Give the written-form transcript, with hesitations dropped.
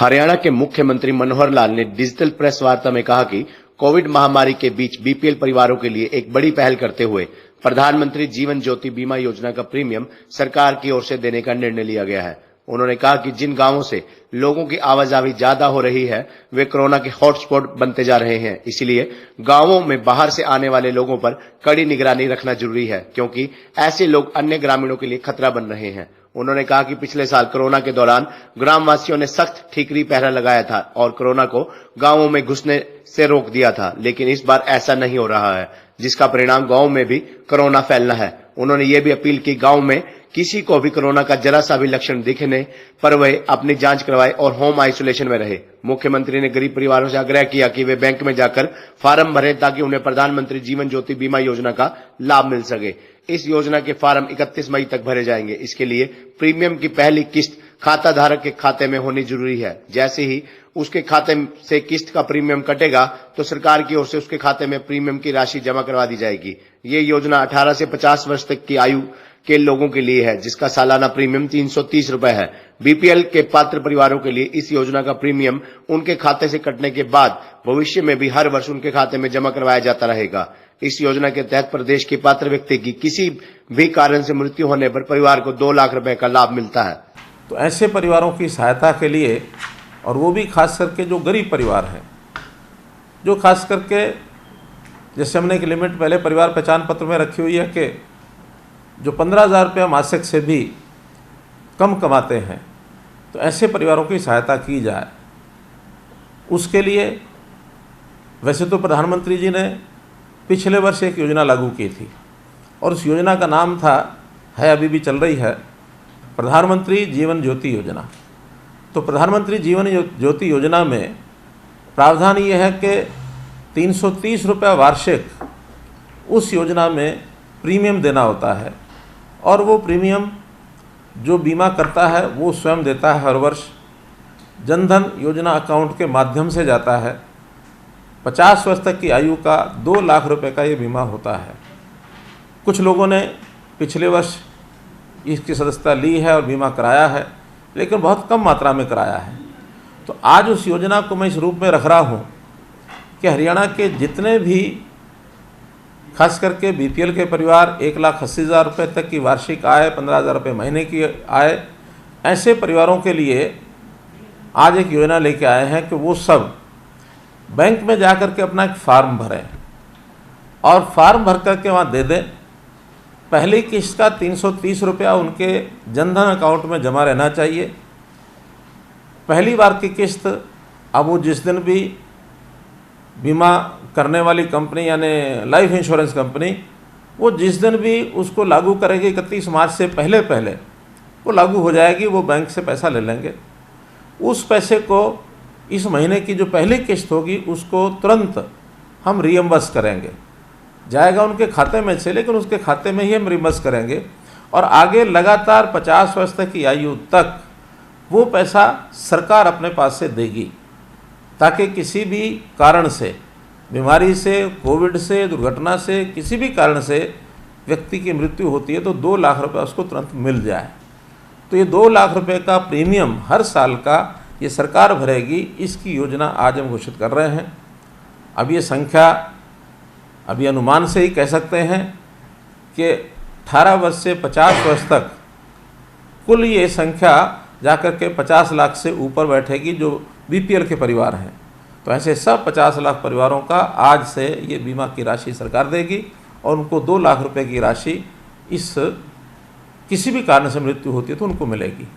हरियाणा के मुख्यमंत्री मनोहर लाल ने डिजिटल प्रेस वार्ता में कहा कि कोविड महामारी के बीच बीपीएल परिवारों के लिए एक बड़ी पहल करते हुए प्रधानमंत्री जीवन ज्योति बीमा योजना का प्रीमियम सरकार की ओर से देने का निर्णय लिया गया है। उन्होंने कहा कि जिन गांवों से लोगों की आवाजाही ज्यादा हो रही है वे कोरोना के हॉटस्पॉट बनते जा रहे हैं, इसलिए गांवों में बाहर से आने वाले लोगों पर कड़ी निगरानी रखना जरूरी है क्योंकि ऐसे लोग अन्य ग्रामीणों के लिए खतरा बन रहे हैं। उन्होंने कहा कि पिछले साल कोरोना के दौरान ग्रामवासियों ने सख्त ठीकरी पहरा लगाया था और कोरोना को गांवों में घुसने से रोक दिया था, लेकिन इस बार ऐसा नहीं हो रहा है, जिसका परिणाम गांव में भी कोरोना फैलना है। उन्होंने ये भी अपील की गांव में किसी को भी कोरोना का जरा सा भी लक्षण दिखने पर वह अपनी जांच करवाए और होम आइसोलेशन में रहे। मुख्यमंत्री ने गरीब परिवारों से आग्रह किया कि वे बैंक में जाकर फार्म भरें ताकि उन्हें प्रधानमंत्री जीवन ज्योति बीमा योजना का लाभ मिल सके। इस योजना के फार्म 31 मई तक भरे जाएंगे। इसके लिए प्रीमियम की पहली किस्त खाता धारक के खाते में होनी जरूरी है। जैसे ही उसके खाते से किस्त का प्रीमियम कटेगा तो सरकार की ओर से उसके खाते में प्रीमियम की राशि जमा करवा दी जाएगी। ये योजना 18 से 50 वर्ष तक की आयु के लोगों के लिए है, जिसका सालाना प्रीमियम 330 रुपए है। बीपीएल के पात्र परिवारों के लिए इस योजना का प्रीमियम उनके खाते से कटने के बाद भविष्य में भी हर वर्ष उनके खाते में जमा करवाया जाता रहेगा। इस योजना के तहत प्रदेश के पात्र व्यक्ति की किसी भी कारण से मृत्यु होने पर परिवार को 2 लाख रुपए का लाभ मिलता है। तो ऐसे परिवारों की सहायता के लिए, और वो भी खास करके जो गरीब परिवार हैं, जो खास करके जैसे हमने एक लिमिट पहले परिवार पहचान पत्र में रखी हुई है कि जो 15,000 रुपये मासिक से भी कम कमाते हैं, तो ऐसे परिवारों की सहायता की जाए। उसके लिए वैसे तो प्रधानमंत्री जी ने पिछले वर्ष एक योजना लागू की थी और उस योजना का नाम था, अभी भी चल रही है, प्रधानमंत्री जीवन ज्योति योजना। तो प्रधानमंत्री जीवन ज्योति योजना में प्रावधान ये है कि 330 रुपये वार्षिक उस योजना में प्रीमियम देना होता है और वो प्रीमियम जो बीमा करता है वो स्वयं देता है। हर वर्ष जनधन योजना अकाउंट के माध्यम से जाता है। 50 वर्ष तक की आयु का 2 लाख रुपए का ये बीमा होता है। कुछ लोगों ने पिछले वर्ष इसकी सदस्यता ली है और बीमा कराया है, लेकिन बहुत कम मात्रा में कराया है। तो आज उस योजना को मैं इस रूप में रख रहा हूँ कि हरियाणा के जितने भी खास करके बीपीएल के परिवार 1,80,000 रुपये तक की वार्षिक आय, 15,000 रुपये महीने की आय, ऐसे परिवारों के लिए आज एक योजना लेके आए हैं कि वो सब बैंक में जाकर के अपना एक फार्म भरें और फार्म भर करके वहाँ दे दें। पहली किस्त का 330 रुपया उनके जनधन अकाउंट में जमा रहना चाहिए। पहली बार की किस्त अब वो जिस दिन भी बीमा करने वाली कंपनी यानी लाइफ इंश्योरेंस कंपनी वो जिस दिन भी उसको लागू करेगी 31 मार्च से पहले वो लागू हो जाएगी, वो बैंक से पैसा ले लेंगे। उस पैसे को इस महीने की जो पहली किस्त होगी उसको तुरंत हम रियम्बर्स करेंगे, जाएगा उनके खाते में से, लेकिन उसके खाते में ही हम रियम्बर्स करेंगे और आगे लगातार 50 वर्ष तक की आयु तक वो पैसा सरकार अपने पास से देगी, ताकि किसी भी कारण से, बीमारी से, कोविड से, दुर्घटना से, किसी भी कारण से व्यक्ति की मृत्यु होती है तो 2 लाख रुपए उसको तुरंत मिल जाए। तो ये 2 लाख रुपए का प्रीमियम हर साल का ये सरकार भरेगी। इसकी योजना आज हम घोषित कर रहे हैं। अब ये संख्या अभी अनुमान से ही कह सकते हैं कि 18 वर्ष से 50 वर्ष तक कुल ये संख्या जाकर के 50 लाख से ऊपर बैठेगी जो बीपीएल के परिवार हैं। तो ऐसे सब 50 लाख परिवारों का आज से ये बीमा की राशि सरकार देगी और उनको 2 लाख रुपए की राशि इस किसी भी कारण से मृत्यु होती है तो उनको मिलेगी।